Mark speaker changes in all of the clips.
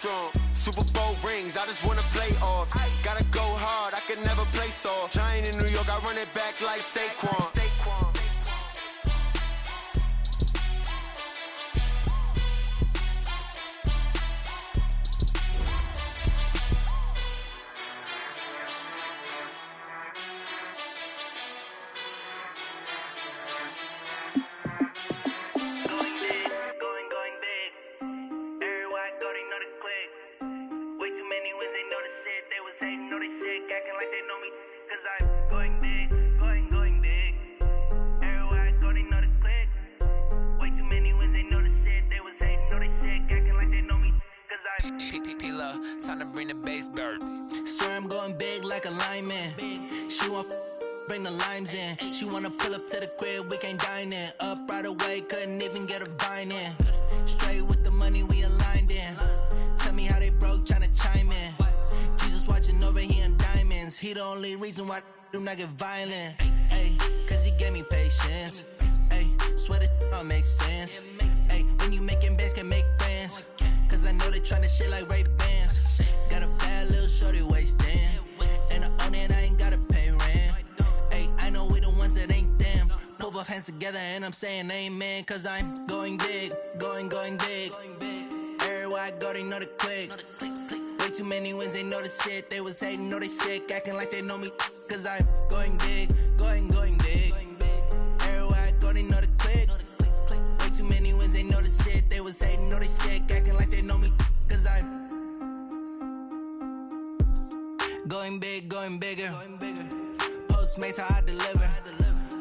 Speaker 1: Strong. Super Bowl rings, I just wanna play off. Gotta go hard, I can never play soft. Giant in New York, I run it back like Saquon.
Speaker 2: Time to bring the bass bird.
Speaker 3: Swear I'm going big like a lineman. She want bring the limes in. She wanna pull up to the crib, we can't dine in. Up right away, couldn't even get a vine in. Straight with the money, we aligned in. Tell me how they broke, tryna chime in. Jesus watching over here in diamonds. He the only reason why I do not get violent. Ay, cause he gave me patience. Ay, swear that all makes sense. Ay, when you making bands, can make friends. Cause I know they tryna shit like Ray-Bans. Got a bad little shorty wasting. And I own it, I ain't gotta pay rent. Ay, I know we the ones that ain't them. Pull both hands together and I'm saying amen. Cause I'm going big, going big. Everywhere I go, they know the click. Way too many wins, they know the shit. They was hating, know they sick, acting like they know me. Cause I'm going big, going big. Everywhere I go, they know the click. Way too many wins, they know the shit. They was hating, know they sick, acting like they know me. Cause I'm going big, going bigger. Postmates, how I deliver.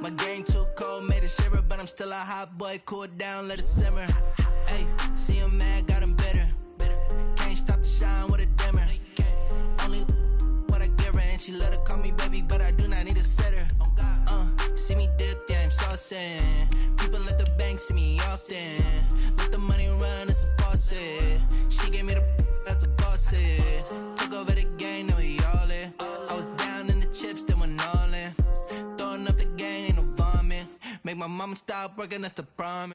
Speaker 3: My game too cold, made it shiver. But I'm still a hot boy, cool it down, let it simmer. Ay, see him mad, got him bitter. Can't stop the shine with a dimmer. Only what I give her, and she let her call me baby, but I do not need a sitter. See me dip, yeah, I'm saucing. People at the bank see me often. Let the money run, it's a faucet. She gave me the that's a boss is. Took over the game, now we all in. I was down in the chips, then went all in. Throwing up the game, ain't no vomit. Make my mama stop working, that's the promise.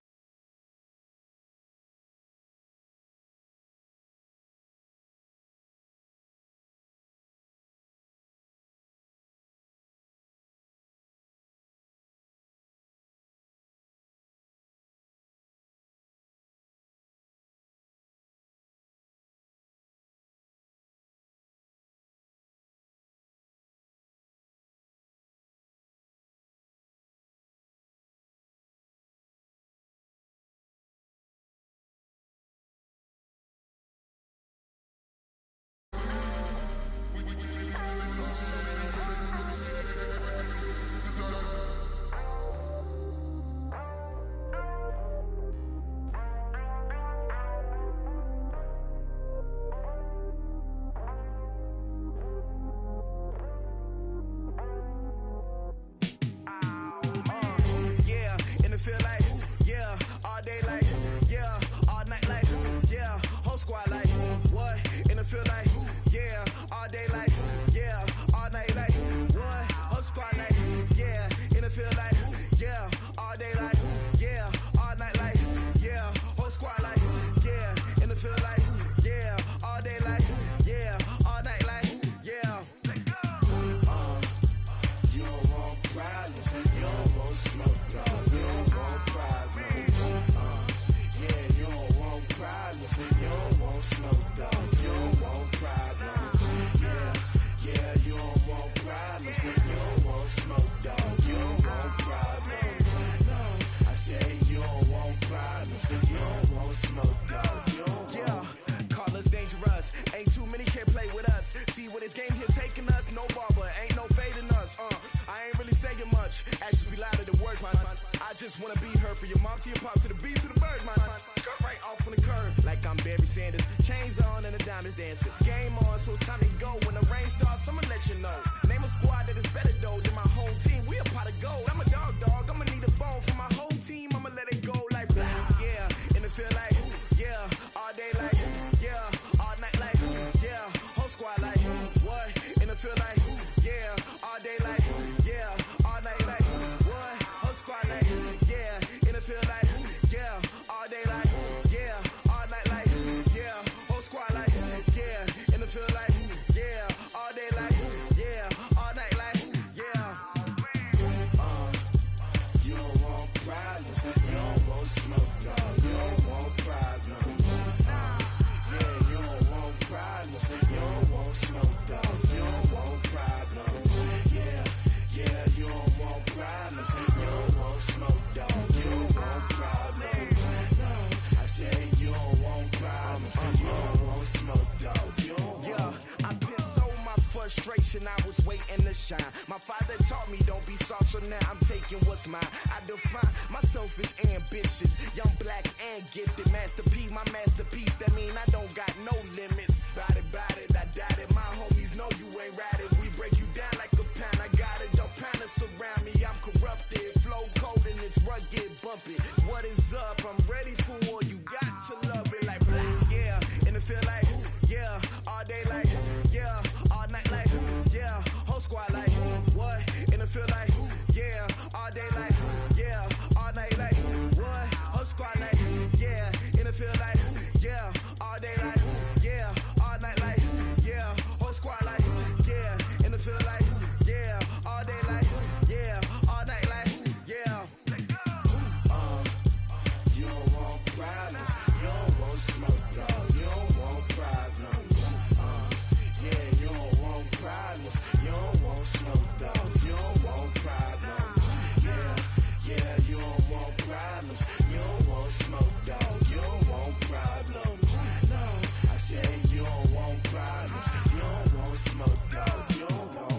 Speaker 4: just wanna be her. From your mom to your pop to the beat to the birds, man. Skirt right off on the curb, like I'm Barry Sanders. Chains on and the diamonds dancing. Game on, so it's time to go. When the rain starts, I'ma let you know. Name a squad that is better though than my home team. We a pot of gold. I'm a dog, I'ma need a bone for my whole team. I'ma let it go like blah. Yeah, and it feel like yeah, all day like yeah, all night like yeah, whole squad like what? And it feel like yeah, all day like yeah, all night like what? Whole squad like yeah, and it feel like yeah, all day like yeah, all night like yeah, whole squad like generation, I was waiting to shine. My father taught me don't be soft, so now I'm taking what's mine. I define myself as ambitious, young, black, and gifted. Master P, my masterpiece, that mean I don't got no limits. Bout it, I doubt it. My homies know you ain't ratted. We break you down like a pound. I got it, don't pound us around me. I'm corrupted, flow cold and it's rugged, bumpy. What is up? I'm ready for war. You got to love it like black, yeah. And it feel like, yeah. All day like, yeah. All night like, yeah. Whole squad like, what? And it feel like, yeah. All day like, yeah. All night like, what? Whole squad like, yeah. And it feel like, yeah. All day like, yeah. All night like, yeah. Whole squad like, yeah. And it feel like, yeah. All day like, yeah. All night like, yeah. You don't want problems. You don't want smoke, no. You don't want problems. Yeah, you don't want problems. You don't want smoke, dog. You don't want problems. Yeah, you don't want problems. You don't want smoke, dog. You don't want problems. No, I said you don't want problems. You don't want smoke, dog. You don't want.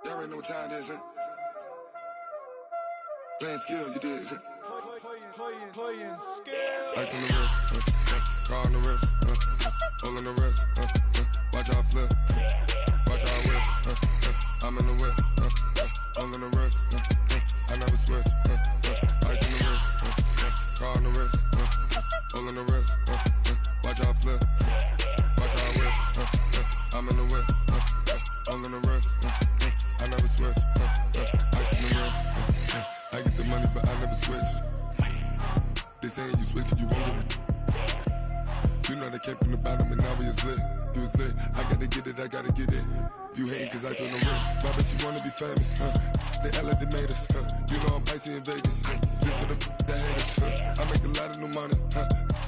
Speaker 5: Y'all already know what time it is, huh? Playing skills, you did.
Speaker 6: Playing skills.
Speaker 5: Ice on the wrist, car on the wrist, hole on the wrist, watch out flip, watch out whip, I'm in the whip, hole on the wrist, I never switch, ice on the wrist, car on the wrist, hole on the wrist, watch out flip, watch out whip, I'm in the whip, hole on the wrist, I never switch, ice on the wrist, I get the money but I never switch. They saying you switch it, you won't get it. You know they came from the bottom and now we is lit. You was lit, I gotta get it, I gotta get it. You hating cause ice on the wrist. Why bet you wanna be famous, They LA they made us, You know I'm icy in Vegas, This for the haters, I make a lot of new money,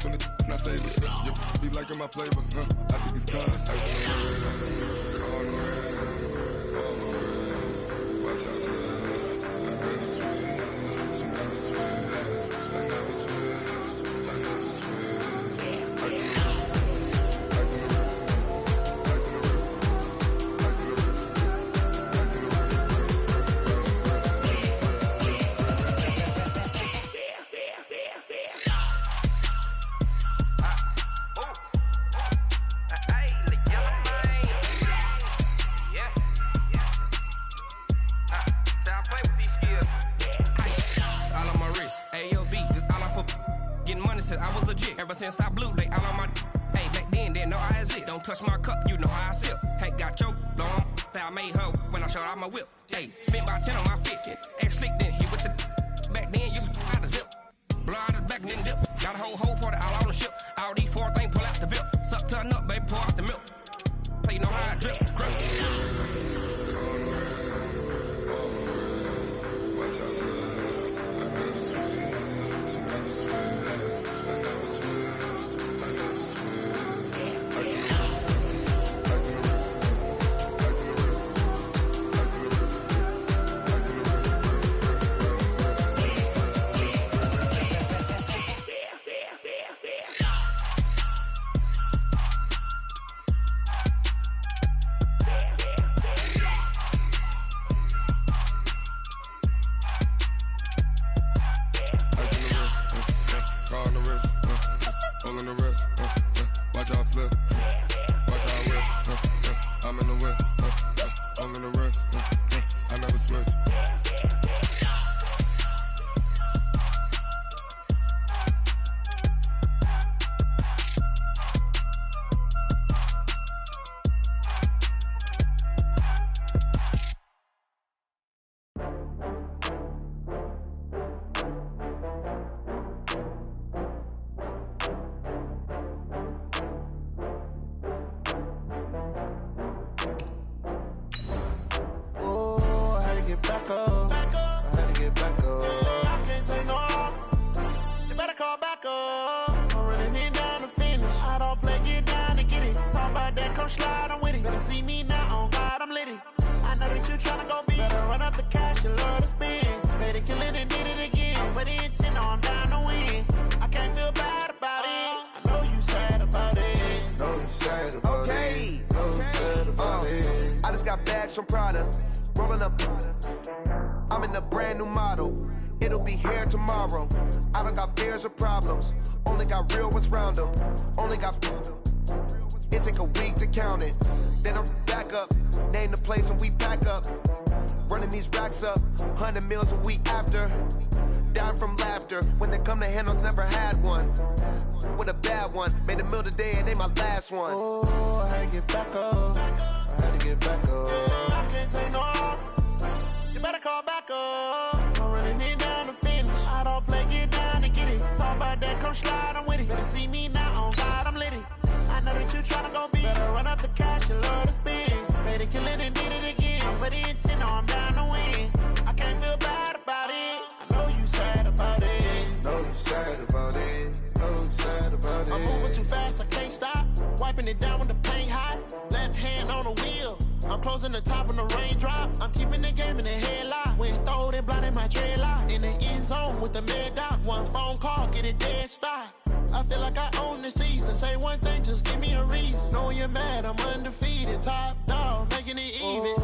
Speaker 5: When it's not savers, You be liking my flavor, I think it's cause ice on the wrist, car on the wrist, all on the wrist. Watch out for this, I never switch, you never switch. I never switch, I never switch. Ice on the wrist, ice on the wrist, ice on the wrist, ice on the wrist, ice on the wrist,
Speaker 7: I was legit. Ever since I blew, they all on my hey, back then, didn't know I exist. Don't touch my cup, you know how I sip. Hey, got your long, say I made her when I showed out my whip. Hey, spent about 10 on my fit. Ex slick, then hit with the back then, used to out the zip. Blow out his back, then dip. Got a whole party all on the ship. All these four things pull out the VIP. Suck to a nut, baby, pour out the milk. So you know how I drip.
Speaker 5: sad about it. So sad about it.
Speaker 1: I just got bags from Prada, rolling up. I'm in a brand new model. It'll be here tomorrow. I don't got fears or problems. Only got real ones round them. Only got. It take a week to count it. Then I'm back up. Name the place and we back up. Running these racks up. 100 meals a week after. Down from laughter. When they come to handles, never had one. With a bad one. Made a meal today and they my last one.
Speaker 3: Oh, I had to get back up. I had to get back up. I can't take no off. You better call back up. I'm running it down to finish. I don't play, get down to get it. Talk about that, come slide, I'm with it. Better see me now, on God, I'm lit it. I know that you tryna go big. Better run up the cash, you love to spend. Made it, kill it, and did it again. I'm with the intent, no, I'm down to win. I can't feel bad about it. I know you sad about it.
Speaker 5: Know you sad about it. Know you sad about it.
Speaker 3: I'm moving too fast, I can't stop. Wiping it down when the paint hot. Left hand on the wheel. I'm closing the top when the raindrop. I'm keeping the game in the headlock. When throwed it, blinded my dreadlock. In the end zone with the mad dot. One phone call, get it dead stop. I feel like I own the season. Say one thing, just give me a reason. Knowing you're mad, I'm undefeated. Top dog, making it even.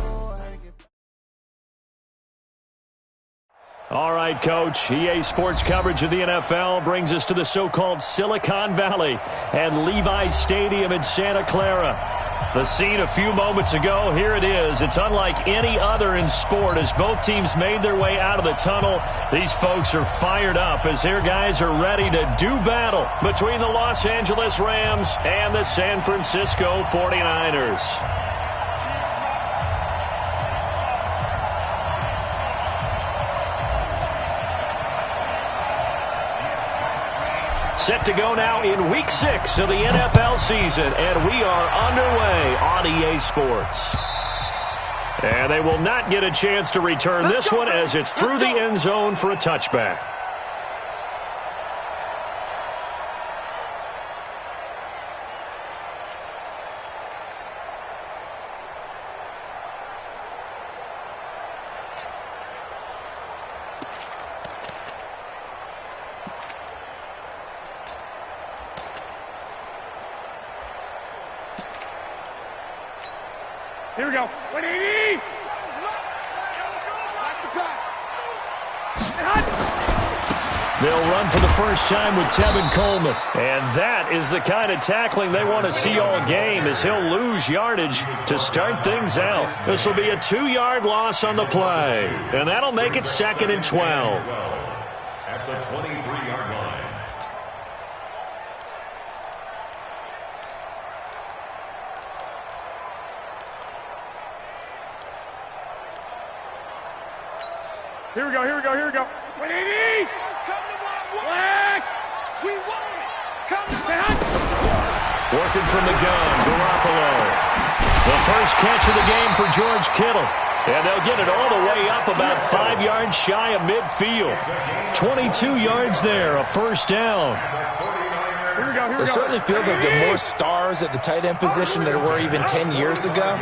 Speaker 8: All right, Coach. EA Sports coverage of the NFL brings us to the so-called Silicon Valley and Levi's Stadium in Santa Clara. The scene a few moments ago, here it is. It's unlike any other in sport as both teams made their way out of the tunnel. These folks are fired up as their guys are ready to do battle between the Los Angeles Rams and the San Francisco 49ers. Set to go now in Week 6 of the NFL season, and we are underway on EA Sports. And they will not get a chance to return this one as it's through the end zone for a touchback.
Speaker 6: Here we go. 180!
Speaker 8: They'll run for the first time with Tevin Coleman. And that is the kind of tackling they want to see all game as he'll lose yardage to start things out. This will be a 2-yard loss on the play. And that'll make it 2nd and 12.
Speaker 9: At the 23-yard line.
Speaker 6: Here we go, here we go, here we go. 180! Black! We won it! Come on!
Speaker 8: Working from the gun, Garoppolo. The first catch of the game for George Kittle. And they'll get it all the way up about 5 yards shy of midfield. 22 yards there, a first down.
Speaker 10: It certainly feels like there are more stars at the tight end position than there were even 10 years ago.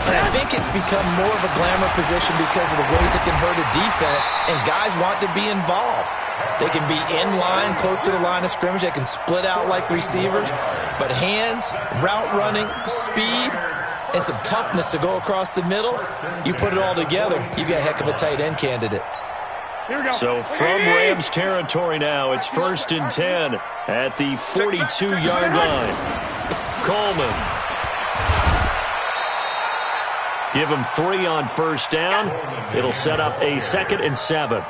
Speaker 10: And I think it's become more of a glamour position because of the ways it can hurt a defense, and guys want to be involved. They can be in line, close to the line of scrimmage. They can split out like receivers. But hands, route running, speed, and some toughness to go across the middle, you put it all together, you got a heck of a tight end candidate.
Speaker 8: So from Rams territory now, it's 1st and 10 at the 42-yard line. Coleman. Give him 3 on first down. It'll set up a 2nd and 7.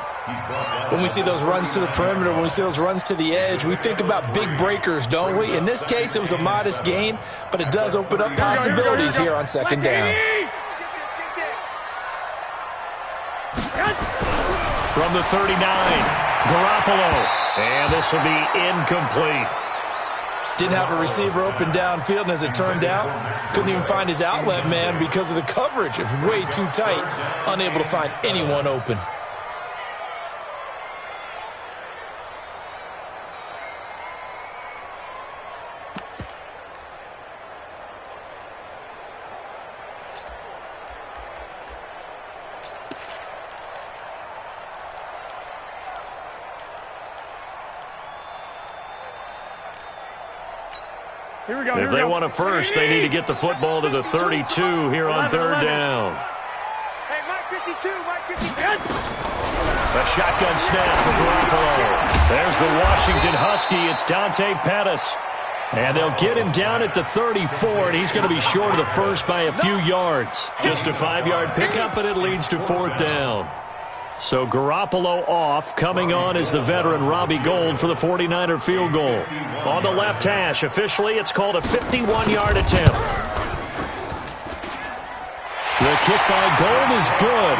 Speaker 10: When we see those runs to the perimeter, when we see those runs to the edge, we think about big breakers, don't we? In this case, it was a modest gain, but it does open up possibilities here on 2nd down.
Speaker 8: From the 39, Garoppolo. And this will be incomplete.
Speaker 10: Didn't have a receiver open downfield, and as it turned out, couldn't even find his outlet man because of the coverage. It was way too tight, unable to find anyone open.
Speaker 8: If they want a first, they need to get the football to the 32 here on third down.
Speaker 6: Hey, Mike 52, Mike 52.
Speaker 8: A shotgun snap for Garoppolo. There's the Washington Husky. It's Dante Pettis. And they'll get him down at the 34, and he's going to be short of the first by a few yards. Just a 5-yard pickup, and it leads to fourth down. So Garoppolo off. Coming on is the veteran Robbie Gould for the 49er field goal. On the left hash, officially it's called a 51-yard attempt. The kick by Gould is good.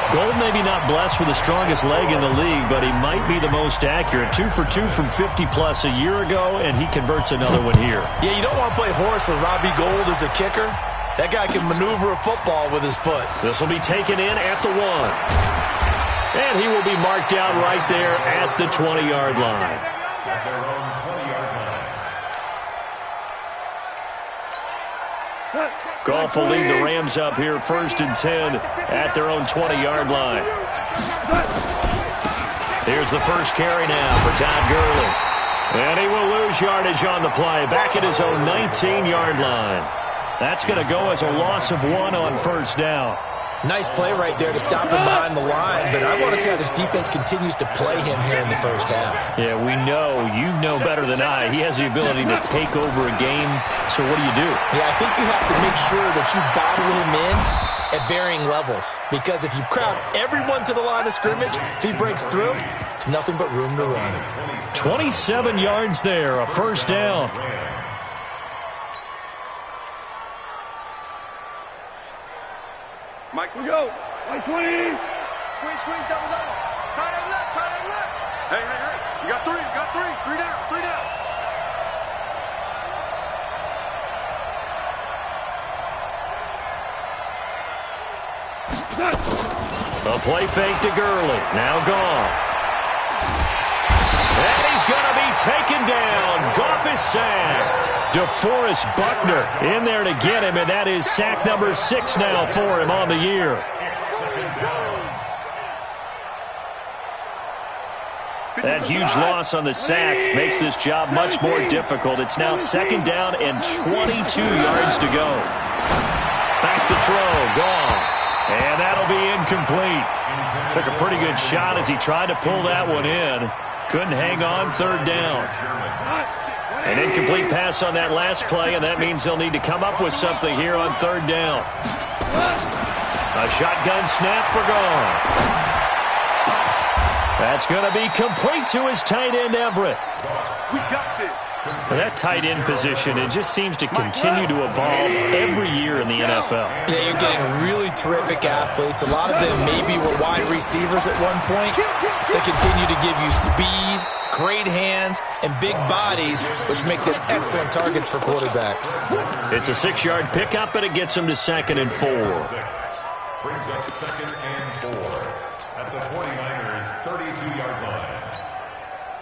Speaker 8: Gould maybe not blessed with the strongest leg in the league, but he might be the most accurate. 2 for 2 from 50-plus a year ago, and he converts another one here.
Speaker 10: Yeah, you don't want to play horse with Robbie Gould as a kicker. That guy can maneuver a football with his foot.
Speaker 8: This will be taken in at the 1. And he will be marked down right there at the 20-yard line.
Speaker 9: At their own 20-yard line.
Speaker 8: Goff will lead the Rams up here 1st and 10 at their own 20-yard line. Here's the first carry now for Todd Gurley. And he will lose yardage on the play, back at his own 19-yard line. That's going to go as a loss of 1 on first down.
Speaker 10: Nice play right there to stop him behind the line, but I want to see how this defense continues to play him here in the first half.
Speaker 8: Yeah, we know. You know better than I. He has the ability to take over a game, so what do you do?
Speaker 10: Yeah, I think you have to make sure that you bottle him in at varying levels, because if you crowd everyone to the line of scrimmage, if he breaks through, there's nothing but room to run.
Speaker 8: 27 yards there, a first down.
Speaker 6: Mike, we go. Mike 20. Squeeze, double. Tight end left. Hey. You got 3. 3 down.
Speaker 8: A play fake to Gurley. Now Goff. And he's going to be taken down. Goff is sacked. DeForest Buckner in there to get him, and that is sack number 6 now for him on the year. That huge loss on the sack makes this job much more difficult. It's now 2nd down and 22 yards to go. Back to throw, Goff. And that'll be incomplete. Took a pretty good shot as he tried to pull that one in. Couldn't hang on, 3rd down. An incomplete pass on that last play, and that means they'll need to come up with something here on 3rd down. A shotgun snap for Goff. That's going to be complete to his tight end, Everett.
Speaker 6: We got this.
Speaker 8: That tight end position, it just seems to continue to evolve every year in the NFL.
Speaker 10: Yeah, you're getting really terrific athletes. A lot of them maybe were wide receivers at one point. They continue to give you speed, great hands, and big bodies, which make them excellent targets for quarterbacks.
Speaker 8: It's a 6-yard pickup, and it gets them to 2nd and 4.
Speaker 9: Brings up 2nd and 4 at the 49ers' 32-yard line.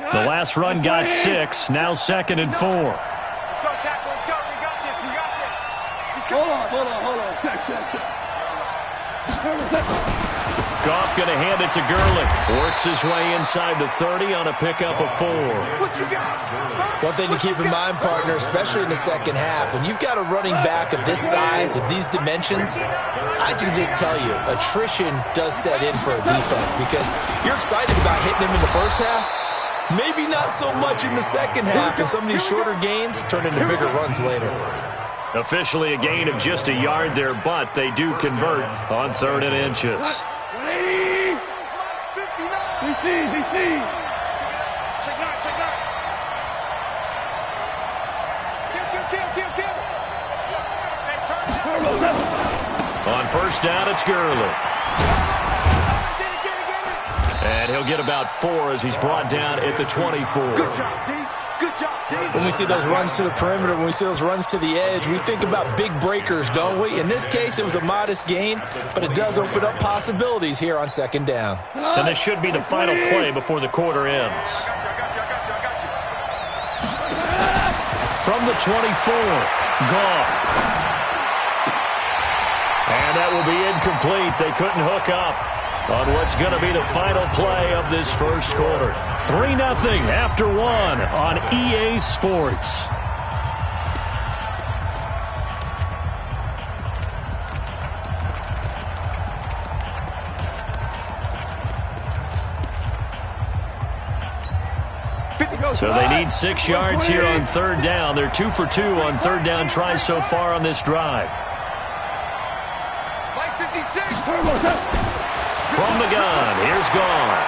Speaker 8: The last run got 6, now 2nd and 4.
Speaker 6: Let's go, tackle. Let's go. We got this. Hold on.
Speaker 8: Goff going to hand it to Gurley. Works his way inside the 30 on a pickup of 4.
Speaker 6: What you got?
Speaker 10: One thing to keep in mind, partner, especially in the second half, when you've got a running back of this size, of these dimensions, I can just tell you, attrition does set in for a defense because you're excited about hitting him in the first half. Maybe not so much in the second half, and some of these shorter gains turn into bigger runs later.
Speaker 8: Officially a gain of just a yard there, but they do convert on 3rd and inches.
Speaker 6: 59.
Speaker 8: On 1st down, it's Gurley. And he'll get about 4 as he's brought down at the 24.
Speaker 6: Good job, D.
Speaker 10: When we see those runs to the perimeter, when we see those runs to the edge, we think about big breakers, don't we? In this case, it was a modest gain, but it does open up possibilities here on 2nd down.
Speaker 8: And this should be the final play before the quarter ends. From the 24, Goff. And that will be incomplete. They couldn't hook up on what's going to be the final play of this first quarter. 3-0 after 1 on EA Sports. So they need 6 yards here on third down. They're 2 for 2 on third down tries so far on this drive. From the gun, here's Goff.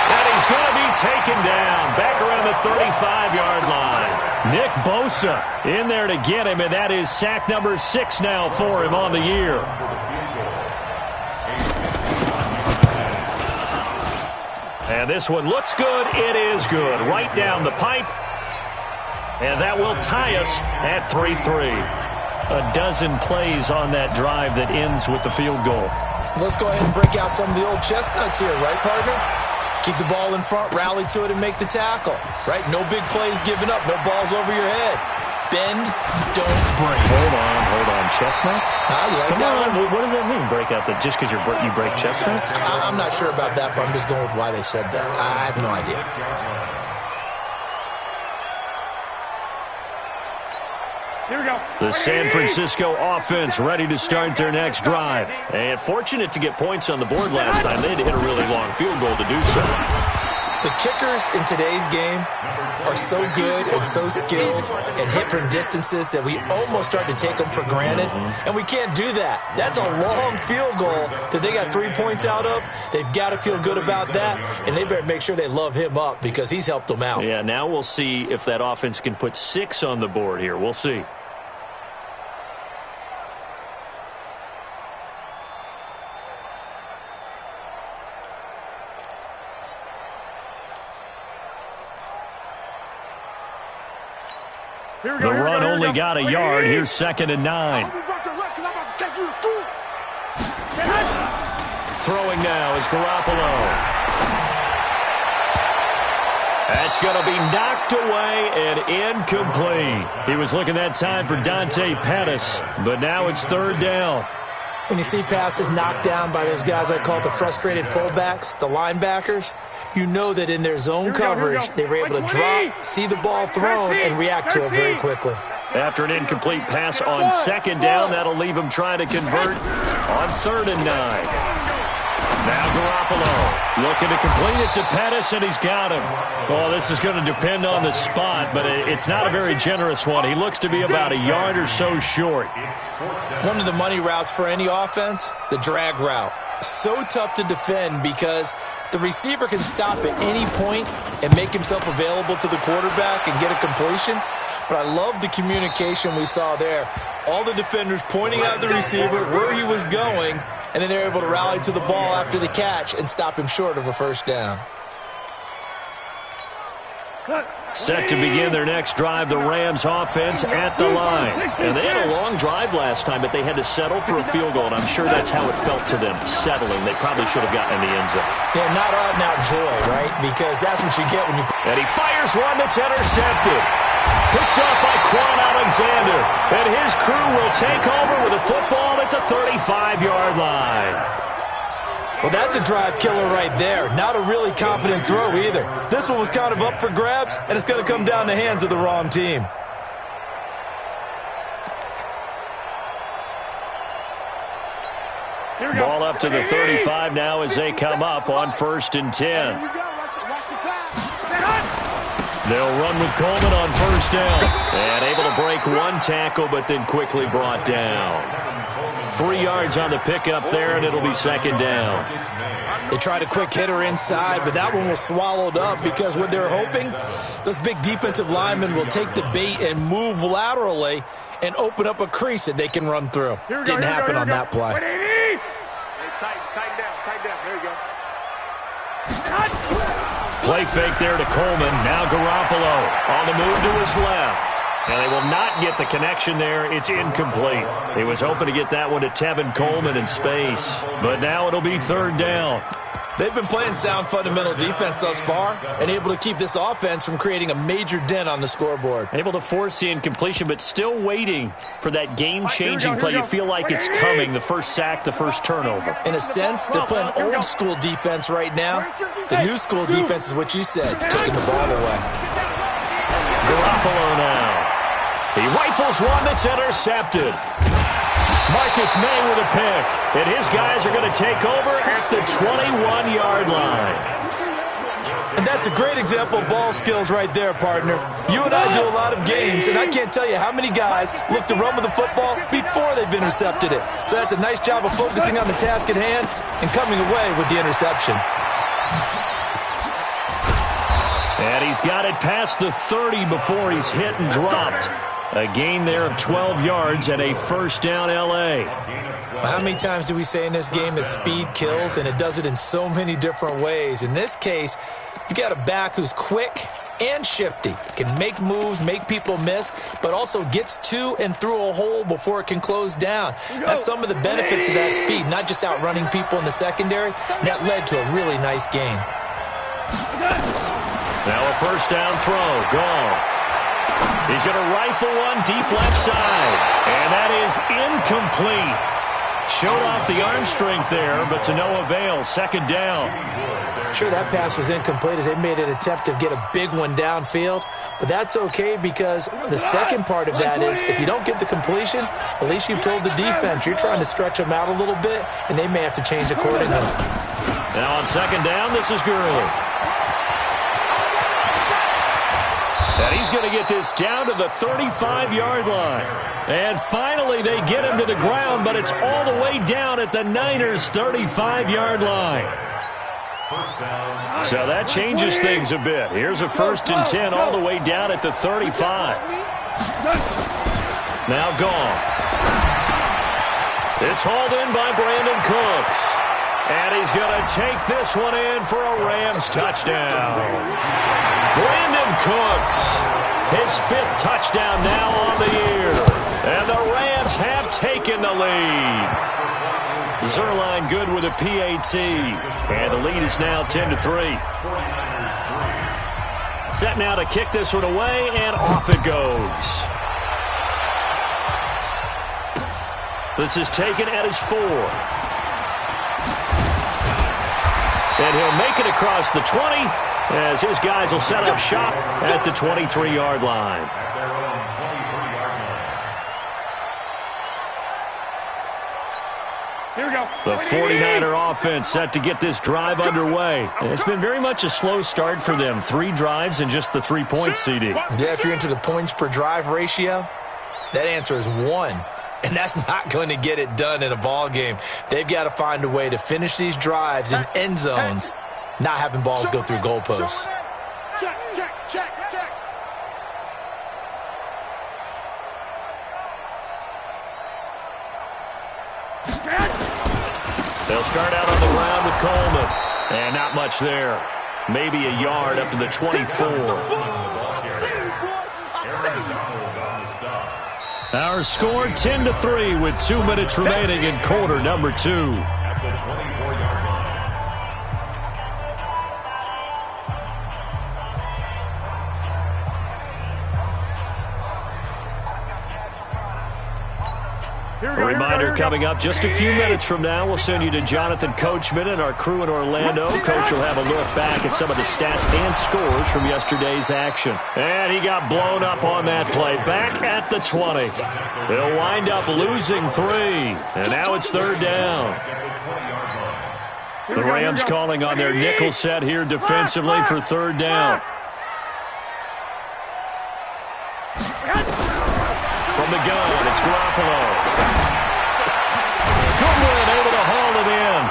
Speaker 8: And he's going to be taken down back around the 35-yard line. Nick Bosa in there to get him, and that is sack number 6 now for him on the year. And this one looks good. It is good. Right down the pipe. And that will tie us at 3-3. A dozen plays on that drive that ends with the field goal.
Speaker 10: Let's go ahead and break out some of the old chestnuts here, right, partner? Keep the ball in front, rally to it, and make the tackle, right? No big plays given up, no balls over your head. Bend, don't break.
Speaker 8: Hold on. Chestnuts?
Speaker 10: You like
Speaker 8: Come
Speaker 10: that
Speaker 8: on,
Speaker 10: one?
Speaker 8: what does that mean, break out that just because you break chestnuts?
Speaker 10: I'm not sure about that, but I'm just going with why they said that. I have no idea.
Speaker 6: Here we go.
Speaker 8: The San Francisco offense ready to start their next drive. And fortunate to get points on the board last time. They had to hit a really long field goal to do so.
Speaker 10: The kickers in today's game are so good and so skilled and hit from distances that we almost start to take them for granted. And we can't do that. That's a long field goal that they got 3 points out of. They've got to feel good about that, and they better make sure they love him up because he's helped them out.
Speaker 8: Yeah, now we'll see if that offense can put 6 on the board here. We'll see. The run only got a yard. Here's 2nd and 9. Throwing now is Garoppolo. That's going to be knocked away and incomplete. He was looking that time for Dante Pettis, but now it's 3rd down.
Speaker 10: When you see passes knocked down by those guys I call the frustrated fullbacks, the linebackers, you know that in their zone coverage, they were able to drop, see the ball thrown, and react to it very quickly.
Speaker 8: After an incomplete pass on 2nd down, that'll leave him trying to convert on 3rd and 9. Now Garoppolo looking to complete it to Pettis, and he's got him. Well, this is going to depend on the spot, but it's not a very generous one. He looks to be about a yard or so short.
Speaker 10: One of the money routes for any offense, the drag route. So tough to defend because the receiver can stop at any point and make himself available to the quarterback and get a completion. But I love the communication we saw there. All the defenders pointing out the receiver, where he was going, and then they're able to rally to the ball after the catch and stop him short of a 1st down.
Speaker 8: Set to begin their next drive, the Rams offense at the line. And they had a long drive last time, but they had to settle for a field goal, and I'm sure that's how it felt to them, settling. They probably should have gotten in the end zone.
Speaker 10: Yeah, not out-and-out joy, right? Because that's what you get when you...
Speaker 8: And he fires one that's intercepted. Picked up by Quan Alexander. And his crew will take over with a football at the 35-yard line.
Speaker 10: Well, that's a drive killer right there. Not a really confident throw either. This one was kind of up for grabs, and it's going to come down the hands of the wrong team.
Speaker 8: Ball up to the 35 now as they come up on 1st and 10. They'll run with Coleman on 1st down. And able to break one tackle, but then quickly brought down. 3 yards on the pickup there, and it'll be 2nd down.
Speaker 10: They tried a quick hitter inside, but that one was swallowed up because what they're hoping, those big defensive linemen will take the bait and move laterally and open up a crease that they can run through. Didn't happen on that play.
Speaker 6: Tighten down. There you go.
Speaker 8: Play fake there to Coleman. Now Garoppolo on the move to his left. And they will not get the connection there. It's incomplete. He was hoping to get that one to Tevin Coleman in space. But now it'll be 3rd down.
Speaker 10: They've been playing sound fundamental defense thus far and able to keep this offense from creating a major dent on the scoreboard.
Speaker 8: Able to force the incompletion, but still waiting for that game-changing play. You feel like it's coming, the first sack, the first turnover.
Speaker 10: In a sense, they're playing old-school defense right now. The new-school defense is what you said, taking the ball away.
Speaker 8: Garoppolo now. He rifles one that's intercepted. Marcus May with a pick. And his guys are going to take over at the 21-yard line.
Speaker 10: And that's a great example of ball skills right there, partner. You and I do a lot of games, and I can't tell you how many guys look to run with the football before they've intercepted it. So that's a nice job of focusing on the task at hand and coming away with the interception.
Speaker 8: And he's got it past the 30 before he's hit and dropped. A gain there of 12 yards and a first down L.A.
Speaker 10: How many times do we say in this game that speed kills, and it does it in so many different ways? In this case, you got a back who's quick and shifty, can make moves, make people miss, but also gets to and through a hole before it can close down. That's some of the benefits of that speed, not just outrunning people in the secondary. That led to a really nice gain.
Speaker 8: Now a first down throw, gone. He's going to rifle one deep left side, and that is incomplete. Showed off the arm strength there, but to no avail. Second down.
Speaker 10: Sure, that pass was incomplete as they made an attempt to get a big one downfield, but that's okay because the second part of that is if you don't get the completion, at least you've told the defense you're trying to stretch them out a little bit, and they may have to change accordingly.
Speaker 8: Now on second down, this is Gurley. And he's going to get this down to the 35-yard line. And finally, they get him to the ground, but it's all the way down at the Niners' 35-yard line. So that changes things a bit. Here's a 1st and 10 all the way down at the 35. Now gone. It's hauled in by Brandon Cooks. And he's going to take this one in for a Rams touchdown. Brandon Cooks, his 5th touchdown now on the year. And the Rams have taken the lead. Zerline good with a PAT. And the lead is now 10-3. Set now to kick this one away, and off it goes. This is taken at his 4. And he'll make it across the 20 as his guys will set up shop at the 23-yard line.
Speaker 6: Here we go.
Speaker 8: The 49er offense set to get this drive underway. It's been very much a slow start for them. 3 drives and just the 3 points, CD.
Speaker 10: Yeah, if you're into the points per drive ratio, that answer is 1. And that's not going to get it done in a ball game. They've got to find a way to finish these drives in end zones, not having balls go through goalposts.
Speaker 6: Check, check, check, check.
Speaker 8: They'll start out on the ground with Coleman. And not much there. Maybe a yard up to the 24. Our score 10-3 with 2 minutes remaining in quarter number 2.
Speaker 9: At the 24-yard line.
Speaker 8: A reminder coming up just a few minutes from now. We'll send you to Jonathan Coachman and our crew in Orlando. Coach will have a look back at some of the stats and scores from yesterday's action. And he got blown up on that play. Back at the 20. They'll wind up losing 3. And now it's 3rd down. The Rams calling on their nickel set here defensively for 3rd down. From the gun, it's Garoppolo. Goodwin able to haul it in.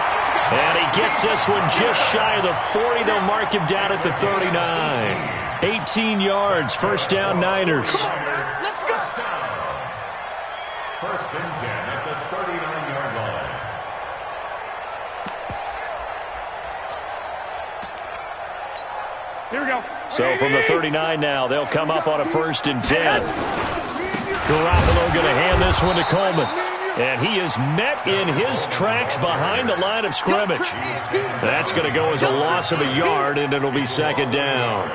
Speaker 8: And he gets this one just shy of the 40. They'll mark him down at the 39. 18 yards, 1st down Niners.
Speaker 9: Let's go. 1st and 10 at the 39-yard line.
Speaker 6: Here we go.
Speaker 8: So from the 39 now, they'll come up on a 1st and 10. Garoppolo going to hand this one to Coleman. And he is met in his tracks behind the line of scrimmage. That's going to go as a loss of a yard, and it'll be 2nd down.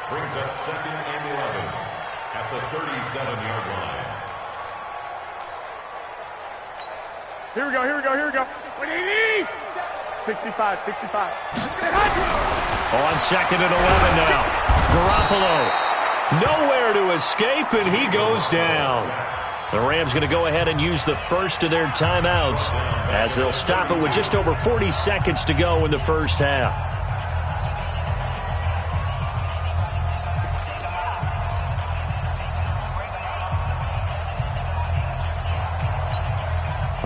Speaker 9: Brings up 2nd and 11 at the 37-yard line.
Speaker 6: Here we go, here we go, here we go. 65, 65.
Speaker 8: On 2nd and 11 now. Garoppolo. Nowhere to escape, and he goes down. The Rams going to go ahead and use the first of their timeouts as they'll stop it with just over 40 seconds to go in the first half.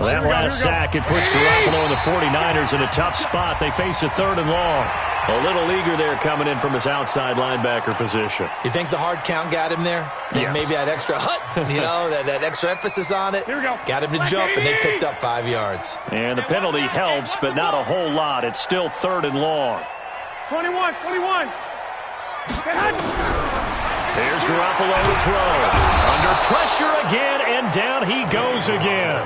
Speaker 8: Well, that last sack, it puts Garoppolo and the 49ers in a tough spot. They face a 3rd and long. A little eager there coming in from his outside linebacker position.
Speaker 10: You think the hard count got him there?
Speaker 8: Yes.
Speaker 10: Maybe that extra that extra emphasis on it.
Speaker 6: Here we go.
Speaker 10: Got him to jump, and they picked up 5 yards.
Speaker 8: And the penalty helps, but not a whole lot. It's still 3rd and long.
Speaker 6: 21.
Speaker 8: Here's Garoppolo to throw. Under pressure again, and down he goes again.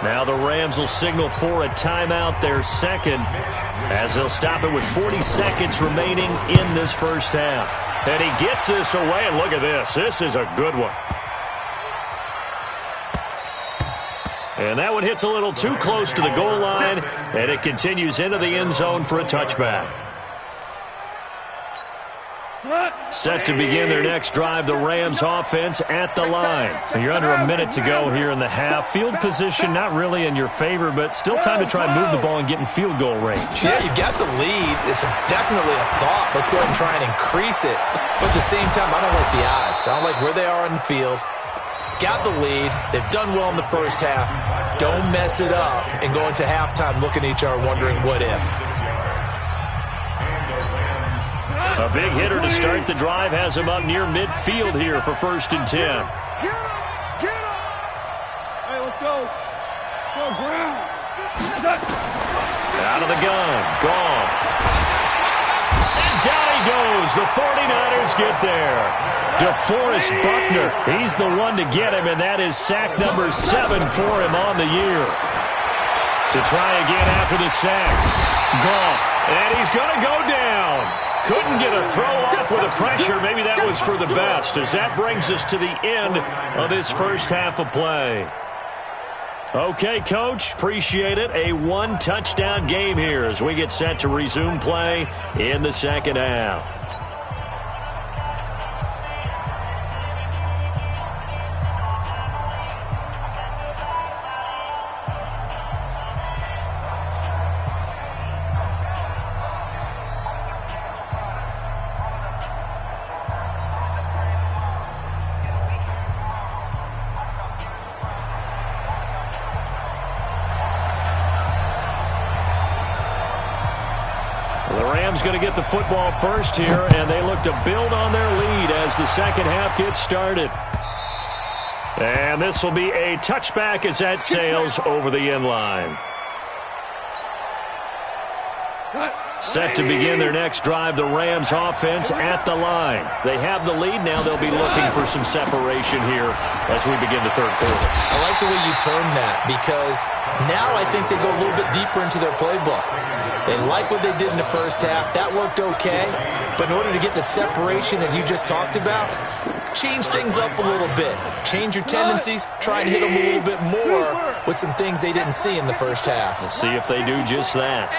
Speaker 8: Now the Rams will signal for a timeout, their second, as they'll stop it with 40 seconds remaining in this first half. And he gets this away, and look at this. This is a good one. And that one hits a little too close to the goal line, and it continues into the end zone for a touchback. Set to begin their next drive, the Rams offense at the line. You're under a minute to go here in the half. Field position not really in your favor, but still time to try and move the ball and get in field goal range.
Speaker 10: Yeah, you've got the lead. It's definitely a thought. Let's go ahead and try and increase it. But at the same time, I don't like the odds. I don't like where they are on the field. Got the lead. They've done well in the first half. Don't mess it up and go into halftime looking at each other wondering what if.
Speaker 8: A big hitter to start the drive has him up near midfield here for 1st and 10.
Speaker 6: Get him! Hey, let's go. Go, Brown.
Speaker 8: Out of the gun. Goff. And down he goes. The 49ers get there. DeForest Buckner. He's the one to get him, and that is sack number 7 for him on the year. To try again after the sack. Goff. And he's going to go down. Couldn't get a throw off with the pressure. Maybe that was for the best, as that brings us to the end of this first half of play. Okay, Coach, appreciate it. A 1-touchdown game here as we get set to resume play in the second half. Going to get the football first here, and they look to build on their lead as the second half gets started. And this will be a touchback as that sails over the end line. Set to begin their next drive, the Rams offense at the line. They have the lead. Now they'll be looking for some separation here as we begin the third quarter.
Speaker 10: I like the way you termed that, because now I think they go a little bit deeper into their playbook. They like what they did in the first half. That worked okay. But in order to get the separation that you just talked about, change things up a little bit. Change your tendencies. Try and hit them a little bit more with some things they didn't see in the first half.
Speaker 8: We'll see if they do just that.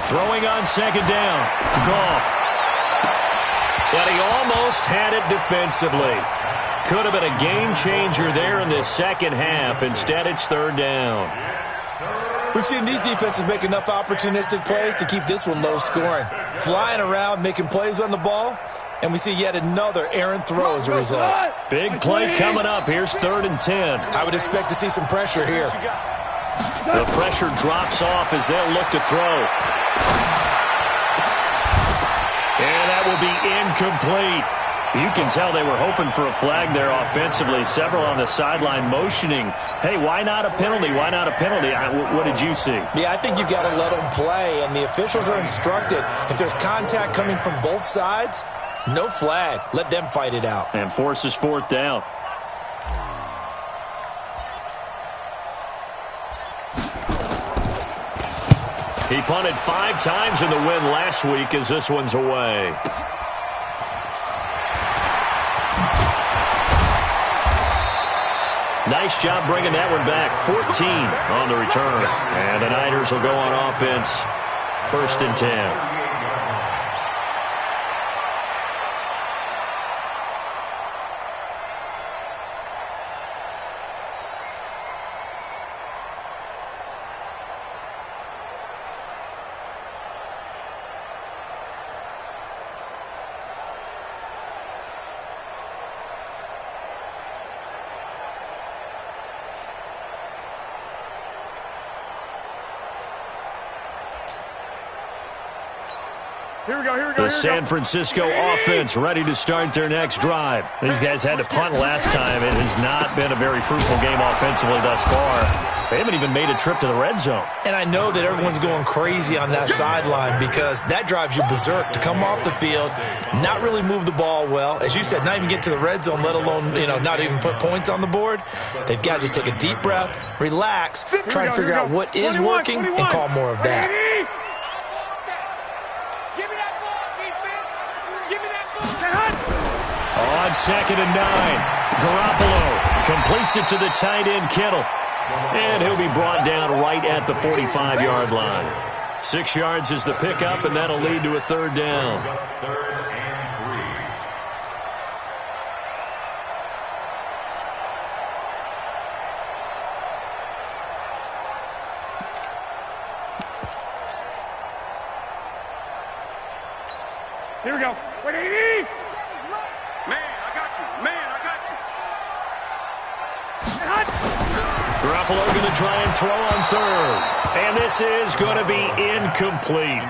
Speaker 8: Throwing on second down. Goff. But he almost had it defensively. Could have been a game changer there in this second half. Instead, it's 3rd down.
Speaker 10: We've seen these defenses make enough opportunistic plays to keep this one low scoring. Flying around, making plays on the ball, and we see yet another errant throw as a result.
Speaker 8: Big play coming up. Here's 3rd and 10.
Speaker 10: I would expect to see some pressure here.
Speaker 8: The pressure drops off as they'll look to throw. And that will be incomplete. You can tell they were hoping for a flag there offensively. Several on the sideline motioning, hey, why not a penalty? Why not a penalty? What did you see?
Speaker 10: Yeah, I think you've got to let them play, and the officials are instructed. If there's contact coming from both sides, no flag. Let them fight it out.
Speaker 8: And forces 4th down. He punted 5 times in the win last week as this one's away. Nice job bringing that one back. 14 on the return. And the Niners will go on offense. 1st and 10. The San Francisco offense ready to start their next drive. These guys had to punt last time. It has not been a very fruitful game offensively thus far. They haven't even made a trip to the red zone.
Speaker 10: And I know that everyone's going crazy on that sideline because that drives you berserk to come off the field, not really move the ball well. As you said, not even get to the red zone, let alone, not even put points on the board. They've got to just take a deep breath, relax, try and figure out what is working and call more of that.
Speaker 8: On 2nd and 9, Garoppolo completes it to the tight end, Kittle. And he'll be brought down right at the 45-yard line. 6 yards is the pickup, and that'll lead to a third down.
Speaker 6: Here we go. 180.
Speaker 8: Garoppolo going to try and throw on third. And this is going to be incomplete.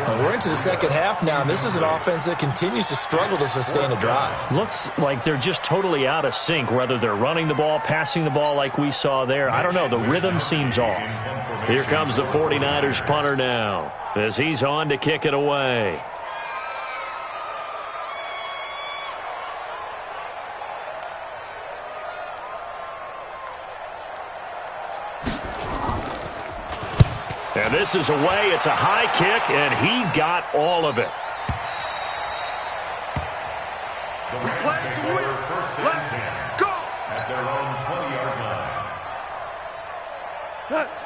Speaker 10: Well, we're into the second half now, and this is an offense that continues to struggle to sustain a drive.
Speaker 8: Looks like they're just totally out of sync, whether they're running the ball, passing the ball like we saw there. I don't know. The rhythm seems off. Here comes the 49ers punter now as he's on to kick it away. And this is away. It's a high kick, and he got all of it.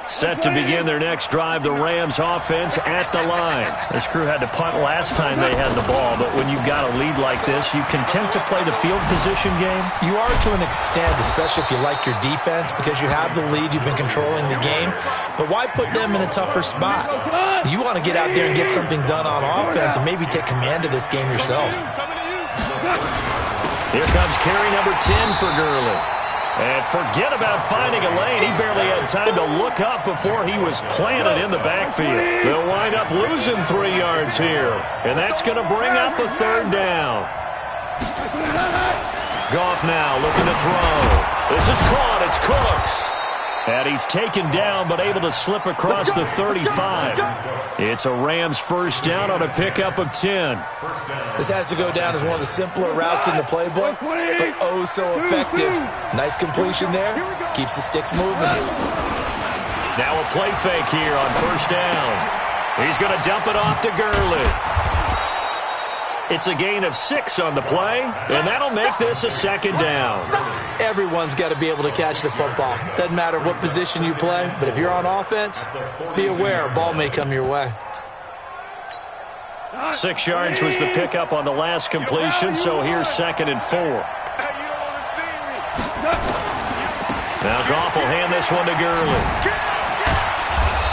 Speaker 8: Set to begin their next drive, the Rams offense at the line. This crew had to punt last time they had the ball, but when you've got a lead like this, you can tend to play the field position game.
Speaker 10: You are to an extent, especially if you like your defense, because you have the lead, you've been controlling the game. But why put them in a tougher spot? You want to get out there and get something done on offense and maybe take command of this game yourself.
Speaker 8: Here comes carry number 10 for Gurley. And forget about finding a lane. He barely had time to look up before he was planted in the backfield. They'll wind up losing 3 yards here. And that's going to bring up a third down. Goff now looking to throw. This is caught. It's Cooks. And he's taken down but able to slip across the 35. It's a Rams first down on a pickup of 10.
Speaker 10: This has to go down as one of the simpler routes in the playbook, but oh so effective. Nice completion there. Keeps the sticks moving.
Speaker 8: Now a play fake here on first down. He's going to dump it off to Gurley. It's a gain of 6 on the play, and that'll make this a second down.
Speaker 10: Everyone's got to be able to catch the football. Doesn't matter what position you play, but if you're on offense, be aware a ball may come your way.
Speaker 8: 6 yards was the pickup on the last completion, so here's 2nd and 4. Now Goff will hand this one to Gurley.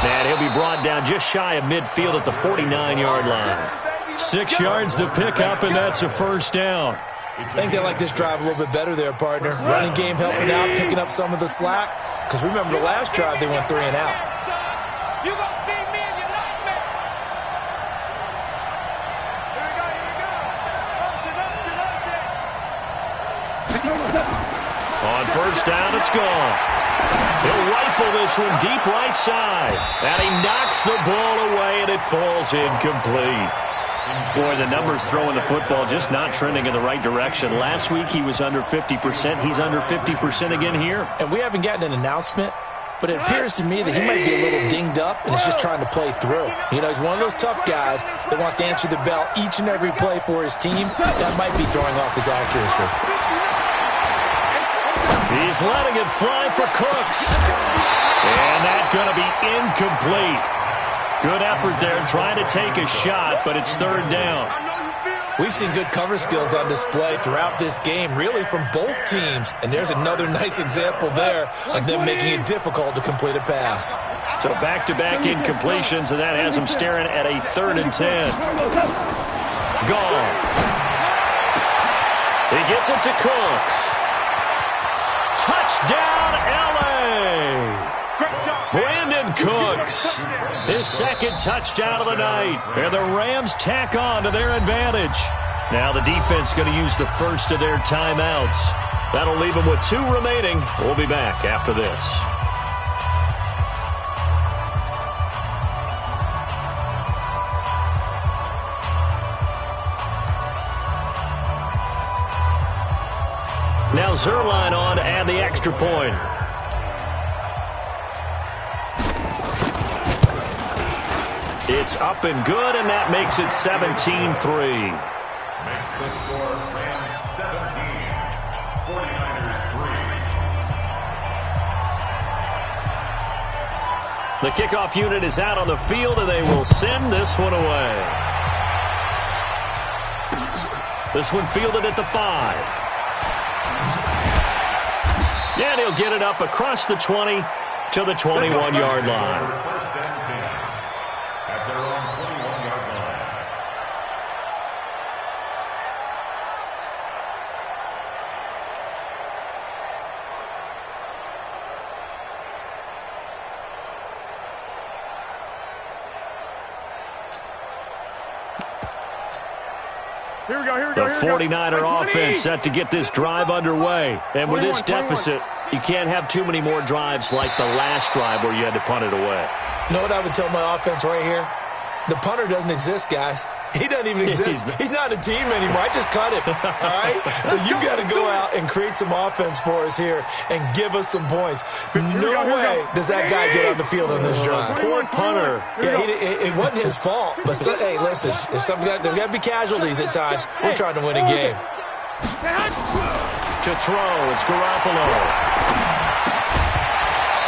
Speaker 8: And he'll be brought down just shy of midfield at the 49-yard line. 6 yards the pickup, and that's a first down.
Speaker 10: I think they like this drive a little bit better there, partner. Running game helping out, picking up some of the slack. Because remember, the last drive, they went 3 and out.
Speaker 8: On first down, it's gone. He'll rifle this one deep right side. And he knocks the ball away, and it falls incomplete. Boy, the numbers throwing the football just not trending in the right direction. Last week he was under 50%. He's under 50% again here.
Speaker 10: And we haven't gotten an announcement, but it appears to me that he might be a little dinged up and is just trying to play through. You know, he's one of those tough guys that wants to answer the bell each and every play for his team. That might be throwing off his accuracy.
Speaker 8: He's letting it fly for Cooks. And that's going to be incomplete. Good effort there, trying to take a shot, but it's third down.
Speaker 10: We've seen good cover skills on display throughout this game, really from both teams. And there's another nice example there of them making it difficult to complete a pass.
Speaker 8: So back-to-back incompletions, and that has them staring at a 3rd and 10. Goff. He gets it to Cooks. Touchdown, L.A. Brandon Cooks. His second touchdown of the night. And the Rams tack on to their advantage. Now the defense going to use the first of their timeouts. That'll leave them with 2 remaining. We'll be back after this. Now Zerline on to add the extra point. It's up and good, and that makes it 17-3.
Speaker 9: Makes the score Rams 17, 49ers 3.
Speaker 8: The kickoff unit is out on the field, and they will send this one away. This one fielded at the 5. And he'll get it up across the 20 to the 21-yard line.
Speaker 9: First and 10 at their own 21-yard line.
Speaker 6: Here we go, here we
Speaker 8: The
Speaker 6: go, here we go.
Speaker 8: 49er offense set to get this drive underway. And with this deficit, you can't have too many more drives like the last drive where you had to punt it away.
Speaker 10: You know what I would tell my offense right here? The punter doesn't exist, guys. He doesn't even exist. He's not a team anymore. I just cut him, all right? So you got to go out and create some offense for us here and give us some points. No way does that guy get on the field on this drive.
Speaker 8: Poor punter.
Speaker 10: Yeah, it wasn't his fault. But, hey, listen, there's got to be casualties at times. We're trying to win a game.
Speaker 8: To throw, it's Garoppolo.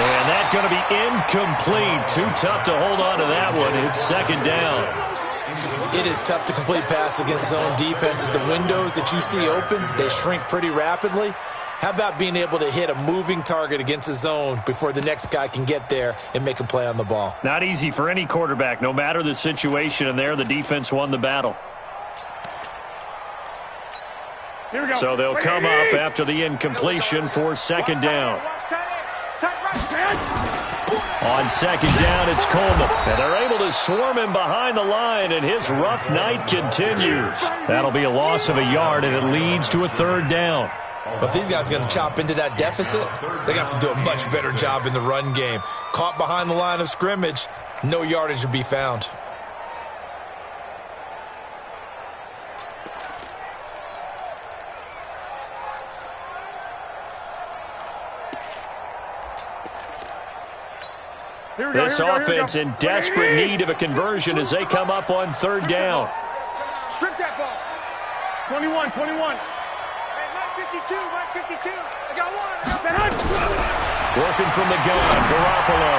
Speaker 8: And that's going to be incomplete. Too tough to hold on to that one. It's second down.
Speaker 10: It is tough to complete pass against zone defenses. The windows that you see open, they shrink pretty rapidly. How about being able to hit a moving target against a zone before the next guy can get there and make a play on the ball?
Speaker 8: Not easy for any quarterback, no matter the situation. And there, the defense won the battle.
Speaker 6: Here we go.
Speaker 8: So they'll come up after the incompletion for second down. On second down, it's Coleman. And they're able to swarm him behind the line, and his rough night continues. That'll be a loss of a yard, and it leads to a third down.
Speaker 10: But these guys are going to chop into that deficit. They got to do a much better job in the run game. Caught behind the line of scrimmage, no yardage to be found.
Speaker 8: This offense in desperate need of a conversion as they come up on third down.
Speaker 6: Strip that ball. 21. Hey, Mike 52. I got one.
Speaker 8: Working from the gun, Garoppolo.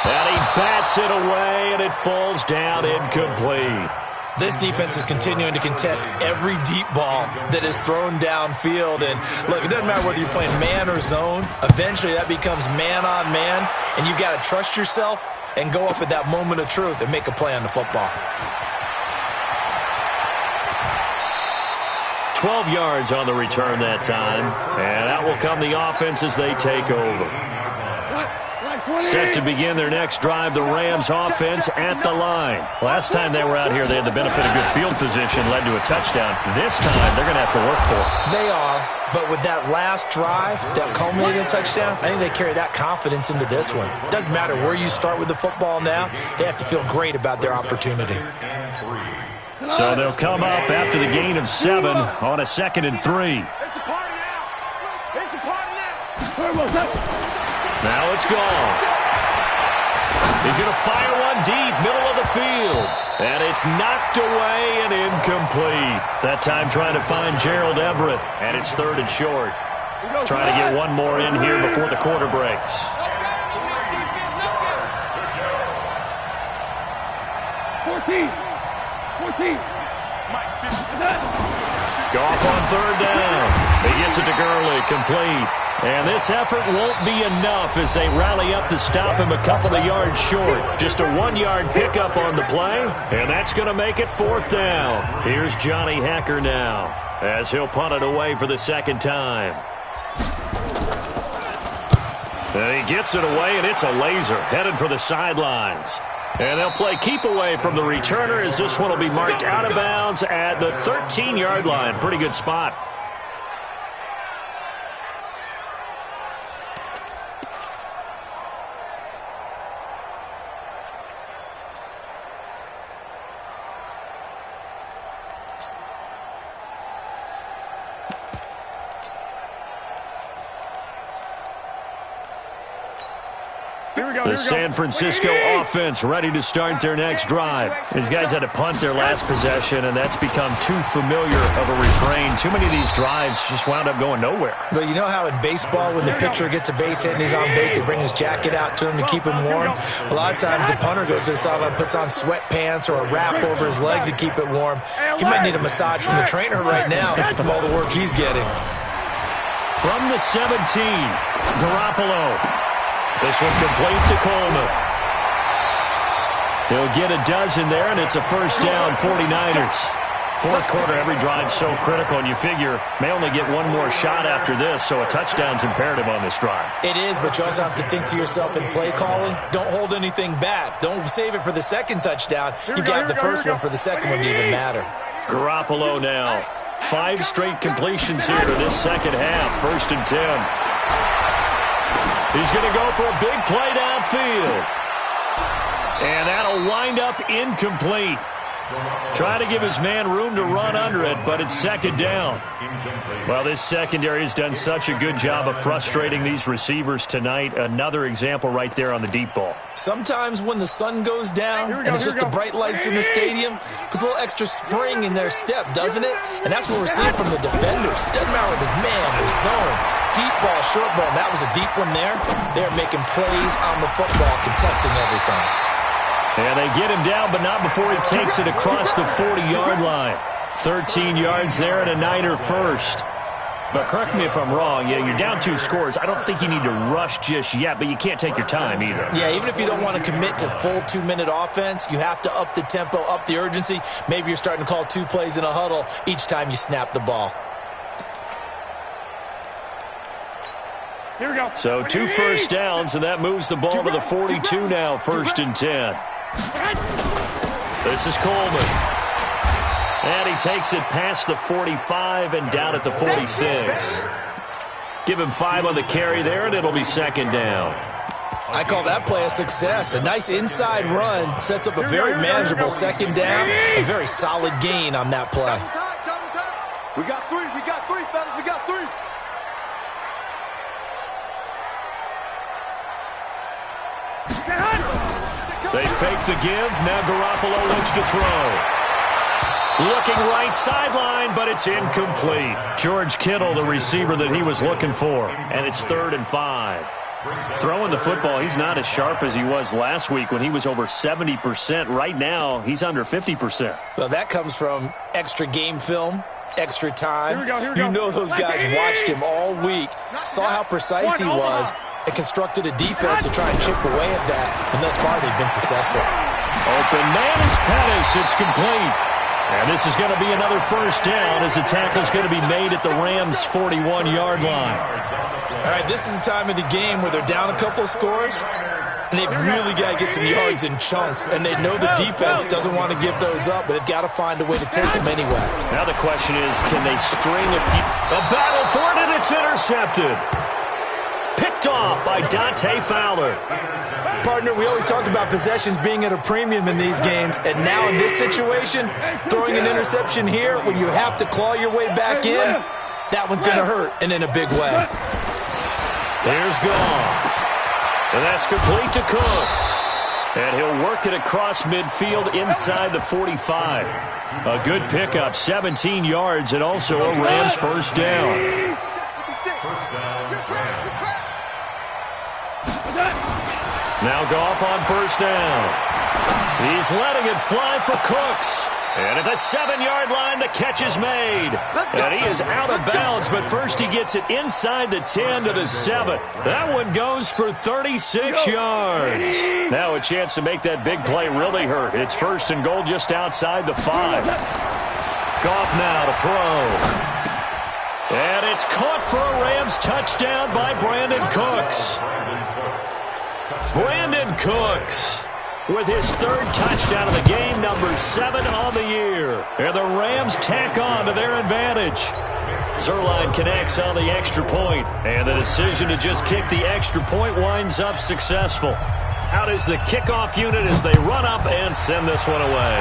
Speaker 8: And he bats it away, and it falls down incomplete.
Speaker 10: This defense is continuing to contest every deep ball that is thrown downfield. And, look, it doesn't matter whether you're playing man or zone. Eventually, that becomes man-on-man, and you've got to trust yourself and go up at that moment of truth and make a play on the football.
Speaker 8: 12 yards on the return that time. And out will come the offense as they take over. Set to begin their next drive, the Rams offense at the line. Last time they were out here, they had the benefit of good field position, led to a touchdown. This time, they're going to have to work for it.
Speaker 10: They are, but with that last drive that culminated in a touchdown, I think they carry that confidence into this one. It doesn't matter where you start with the football now. They have to feel great about their opportunity.
Speaker 8: So they'll come up after the gain of 7 on a 2nd and 3.
Speaker 6: It's a party now. It's a party now.
Speaker 8: Now it's gone. He's going to fire one deep, middle of the field. And it's knocked away and incomplete. That time trying to find Gerald Everett. And it's 3rd and short. Trying to get one more in here before the quarter breaks.
Speaker 6: 14.
Speaker 8: Goff on 3rd down. He gets it to Gurley, complete. And this effort won't be enough as they rally up to stop him a couple of yards short. Just a 1-yard pickup on the play, and that's going to make it 4th down. Here's Johnny Hacker now as he'll punt it away for the second time. And he gets it away, and it's a laser headed for the sidelines. And they'll play keep away from the returner as this one will be marked out of bounds at the 13-yard line. Pretty good spot. The San Francisco offense ready to start their next drive. These guys had to punt their last possession, and that's become too familiar of a refrain. Too many of these drives just wound up going nowhere.
Speaker 10: But you know how in baseball, when the pitcher gets a base hit and he's on base, they bring his jacket out to him to keep him warm? A lot of times the punter goes to the sideline, puts on sweatpants or a wrap over his leg to keep it warm. He might need a massage from the trainer right now from all the work he's getting.
Speaker 8: From the 17, Garoppolo. This one complete to Coleman. He'll get a dozen there, and it's a first down, 49ers. Fourth quarter, every drive's so critical, and you figure may only get one more shot after this, so a touchdown's imperative on this drive.
Speaker 10: It is, but you also have to think to yourself in play calling, don't hold anything back. Don't save it for the second touchdown. You got the first one for the second one to even matter.
Speaker 8: Garoppolo now. 5 straight completions here in this second half. First and 10. He's going to go for a big play downfield. And that'll wind up incomplete. Trying to give his man room to run under it, but it's second down. Well, this secondary has done such a good job of frustrating these receivers tonight. Another example right there on the deep ball.
Speaker 10: Sometimes when the sun goes down and it's just the bright lights in the stadium, puts a little extra spring in their step, doesn't it? And that's what we're seeing from the defenders. Doesn't matter with his man, his zone, deep ball, short ball. That was a deep one there. They're making plays on the football, contesting everything.
Speaker 8: And they get him down, but not before he takes it across the 40-yard line. 13 yards there and a Niner first. But correct me if I'm wrong, you're down 2 scores. I don't think you need to rush just yet, but you can't take your time either.
Speaker 10: Yeah, even if you don't want to commit to full 2-minute offense, you have to up the tempo, up the urgency. Maybe you're starting to call 2 plays in a huddle each time you snap the ball.
Speaker 6: Here we go.
Speaker 8: So 2 first downs, and that moves the ball to the 42 now, first and 10. This is Coleman. And he takes it past the 45 and down at the 46. Give him 5 on the carry there, and it'll be second down.
Speaker 10: I call that play a success. A nice inside run sets up a very manageable second down. A very solid gain on that play.
Speaker 1: We got 3, fellas, we got 3.
Speaker 8: They fake the give. Now Garoppolo looks to throw. Looking right sideline, but it's incomplete. George Kittle, the receiver that he was looking for. And it's 3rd and 5. Throwing the football, he's not as sharp as he was last week when he was over 70%. Right now, he's under 50%.
Speaker 10: Well, that comes from extra game film, extra time. You know those guys watched him all week, saw how precise he was, and constructed a defense to try and chip away at that. And thus far, they've been successful.
Speaker 8: Open man is Pettis. It's complete. And this is going to be another first down as the tackle's going to be made at the Rams' 41-yard line.
Speaker 10: All right, this is the time of the game where they're down a couple of scores, and they've really got to get some yards in chunks. And they know the defense doesn't want to give those up, but they've got to find a way to take them anyway.
Speaker 8: Now the question is, can they string a few? A battle for it, and it's intercepted. Picked off by Dante Fowler.
Speaker 10: Partner, we always talk about possessions being at a premium in these games, and now in this situation, throwing an interception here when you have to claw your way back in, that one's going to hurt, and in a big way.
Speaker 8: There's gone. And that's complete to Cooks. And he'll work it across midfield inside the 45. A good pickup, 17 yards, and also a Rams first down. Now Goff on first down. He's letting it fly for Cooks. And at the 7-yard line, the catch is made. And he is out of bounds, but first he gets it inside the 10 to the 7. That one goes for 36 yards. Now a chance to make that big play really hurt. It's first and goal just outside the 5. Goff now to throw. And it's caught for a Rams touchdown by Brandon Cooks. Cooks with his third touchdown of the game, number 7 on the year. And the Rams tack on to their advantage. Zerline connects on the extra point, and the decision to just kick the extra point winds up successful. Out is the kickoff unit as they run up and send this one away.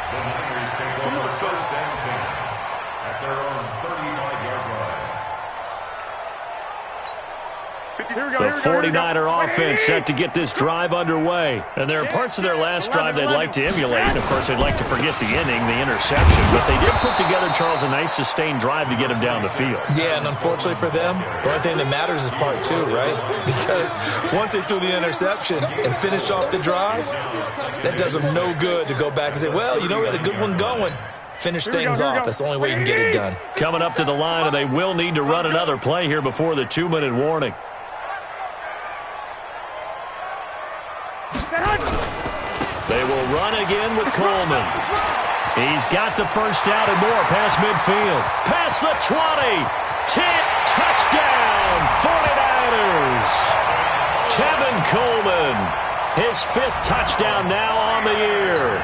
Speaker 9: The Niners take over first and 10 at their own 35-yard line.
Speaker 8: The 49er offense set to get this drive underway. And there are parts of their last drive they'd like to emulate. And, of course, they'd like to forget the inning, the interception. But they did put together, Charles, a nice sustained drive to get him down the field.
Speaker 10: Yeah, and unfortunately for them, the only thing that matters is part 2, right? Because once they threw the interception and finished off the drive, that does them no good to go back and say, well, you know, we had a good one going. Finish things off. That's the only way you can get it done.
Speaker 8: Coming up to the line, and they will need to run another play here before the 2-minute warning. They will run again with Coleman. He's got the first down and more past midfield. Past the 20. Touchdown, 49ers. Tevin Coleman, his 5th touchdown now on the year.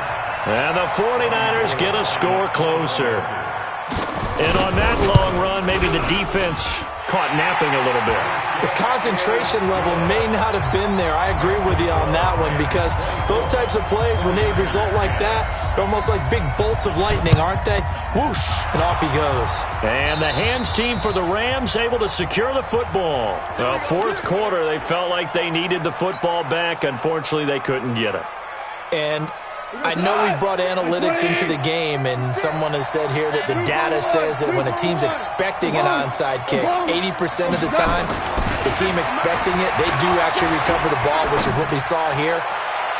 Speaker 8: And the 49ers get a score closer. And on that long run, maybe the defense caught napping a little bit.
Speaker 10: The concentration level may not have been there. I agree with you on that one, because those types of plays, when they result like that, they're almost like big bolts of lightning, aren't they? Whoosh, and off he goes.
Speaker 8: And the hands team for the Rams able to secure the football. The 4th quarter, they felt like they needed the football back. Unfortunately, they couldn't get it.
Speaker 10: And I know we brought analytics into the game, and someone has said here that the data says that when a team's expecting an onside kick, 80% of the time, the team expecting it, they do actually recover the ball, which is what we saw here.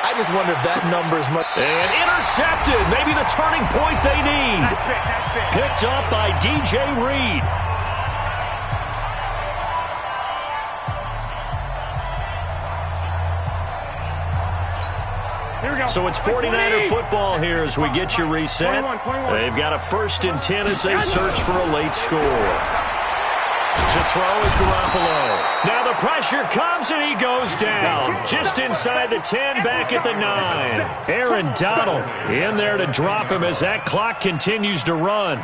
Speaker 10: I just wonder if that number is much...
Speaker 8: And intercepted, maybe the turning point they need. Picked up by DJ Reed. So it's 49er football here as we get you reset. They've got a 1st and 10 as they search for a late score. To throw is Garoppolo. Now the pressure comes and he goes down. Just inside the 10, back at the 9. Aaron Donald in there to drop him as that clock continues to run.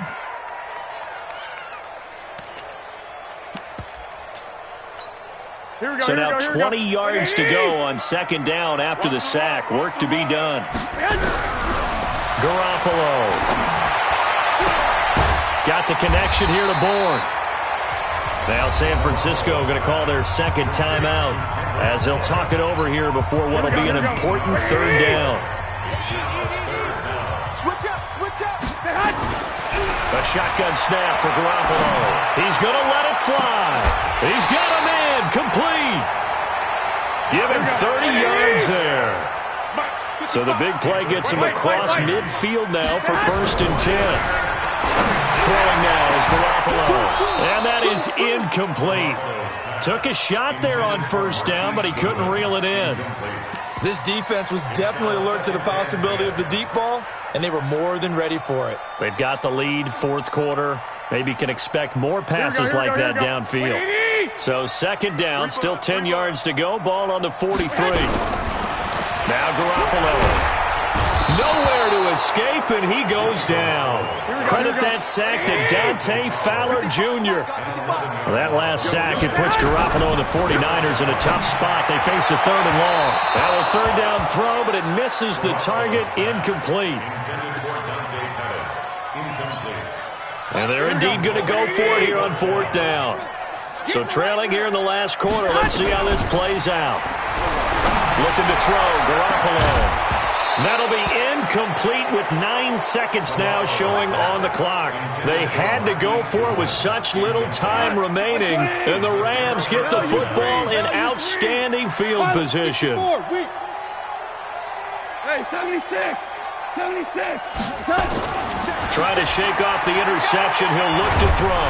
Speaker 8: So now 20 yards to go on 2nd down after the sack. Work to be done. Garoppolo. Got the connection here to Bourne. Now San Francisco going to call their 2nd timeout as they'll talk it over here before what will be an important 3rd down.
Speaker 6: Switch up.
Speaker 8: A shotgun snap for Garoppolo. He's going to let it fly. He's got him in. Complete. Give him 30 yards there. So the big play gets him across midfield now for 1st and 10. Throwing now is Garoppolo. And that is incomplete. Took a shot there on 1st down, but he couldn't reel it in.
Speaker 10: This defense was definitely alert to the possibility of the deep ball, and they were more than ready for it.
Speaker 8: They've got the lead, 4th quarter. Maybe can expect more passes like that downfield. So 2nd down, still 10 yards to go. Ball on the 43. Now Garoppolo. Nowhere to escape, and he goes down. Credit that sack to Dante Fowler Jr. Well, that last sack, it puts Garoppolo and the 49ers in a tough spot. They face a 3rd and long. Now a 3rd down throw, but it misses the target. Incomplete. And they're indeed going to go for it here on 4th down. So trailing here in the last quarter. Let's see how this plays out. Looking to throw, Garoppolo. That'll be incomplete with 9 seconds now showing on the clock. They had to go for it with such little time remaining, and the Rams get the football in outstanding field position.
Speaker 6: Hey, 76.
Speaker 8: Trying to shake off the interception. He'll look to throw.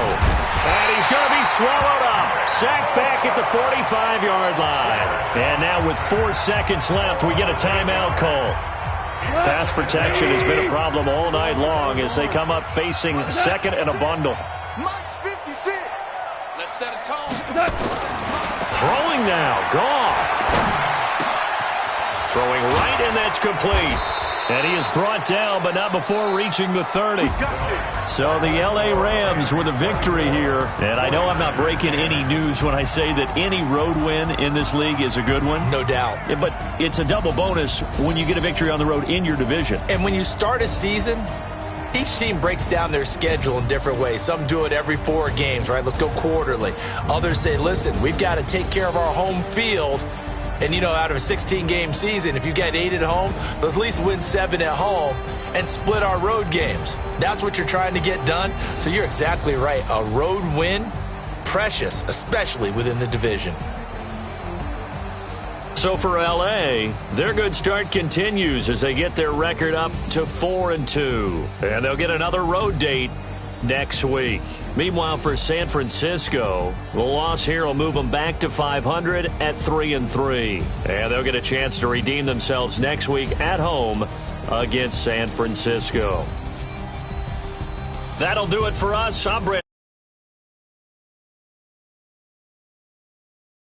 Speaker 8: And he's going to be swallowed up. Sacked back at the 45-yard line. And now with 4 seconds left, we get a timeout call. Pass protection has been a problem all night long as they come up facing 2nd and a bundle.
Speaker 6: Mike's 56. set a tone.
Speaker 8: Throwing now, Goff. Throwing right, and that's complete. And he is brought down, but not before reaching the 30. So the L.A. Rams with a victory here. And I know I'm not breaking any news when I say that any road win in this league is a good one.
Speaker 10: No doubt.
Speaker 8: But it's a double bonus when you get a victory on the road in your division.
Speaker 10: And when you start a season, each team breaks down their schedule in different ways. Some do it every 4 games, right? Let's go quarterly. Others say, listen, we've got to take care of our home field. And, you know, out of a 16-game season, if you get 8 at home, let's at least win 7 at home and split our road games. That's what you're trying to get done. So you're exactly right. A road win, precious, especially within the division.
Speaker 8: So for L.A., their good start continues as they get their record up to 4-2. And they'll get another road date next week. Meanwhile, for San Francisco, the loss here will move them back to 500 at 3-3. And they'll get a chance to redeem themselves next week at home against San Francisco. That'll do it for us. I'm Brett.